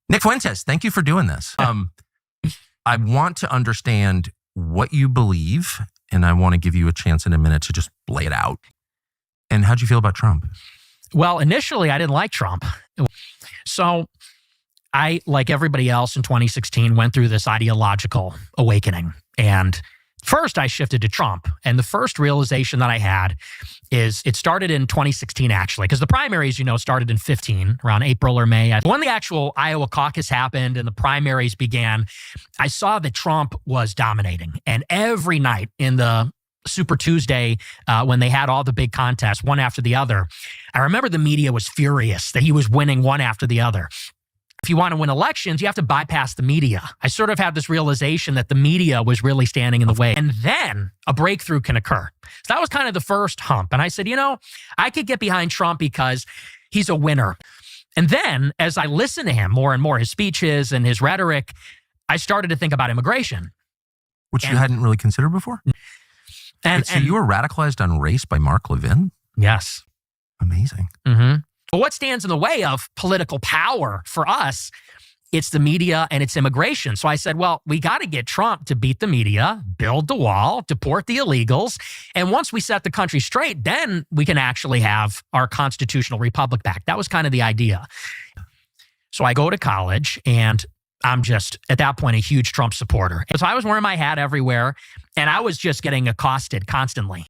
Nick Fuentes, thank you for doing this. I want to understand what you believe, and I want to give you a chance in a minute to just lay it out. And how'd you feel about Trump? Well, initially, I didn't like Trump. So I, like everybody else in 2016, went through this ideological awakening. And first, I shifted to Trump. And the first realization that I had is it started in 2016, actually, because the primaries, started in 15, around April or May. When the actual Iowa caucus happened and the primaries began, I saw that Trump was dominating. And every night in the Super Tuesday, when they had all the big contests, one after the other, I remember the media was furious that he was winning one after the other. If you want to win elections, you have to bypass the media. I sort of had this realization that the media was really standing in the way. And then a breakthrough can occur. So that was kind of the first hump. And I said, I could get behind Trump because he's a winner. And then as I listened to him more and more, his speeches and his rhetoric, I started to think about immigration. Which you hadn't really considered before? So you were radicalized on race by Mark Levin? Yes. Amazing. Mm-hmm. But what stands in the way of political power for us? It's the media and it's immigration. So I said, well, we got to get Trump to beat the media, build the wall, deport the illegals. And once we set the country straight, then we can actually have our constitutional republic back. That was kind of the idea. So I go to college and I'm just, at that point, a huge Trump supporter. So I was wearing my hat everywhere and I was just getting accosted constantly.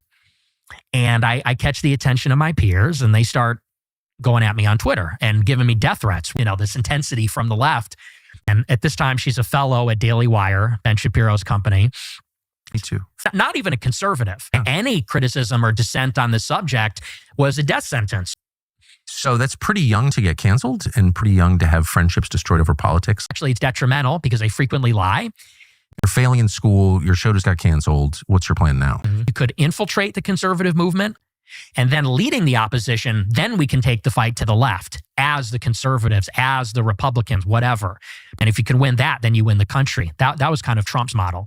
And I catch the attention of my peers and they start going at me on Twitter and giving me death threats, this intensity from the left. And at this time, she's a fellow at Daily Wire, Ben Shapiro's company. Me too. Not even a conservative. Yeah. Any criticism or dissent on the subject was a death sentence. So that's pretty young to get canceled and pretty young to have friendships destroyed over politics. Actually, it's detrimental because they frequently lie. You're failing in school. Your show just got canceled. What's your plan now? You could infiltrate the conservative movement. And then leading the opposition, then we can take the fight to the left as the conservatives, as the Republicans, whatever. And if you can win that, then you win the country. That was kind of Trump's model.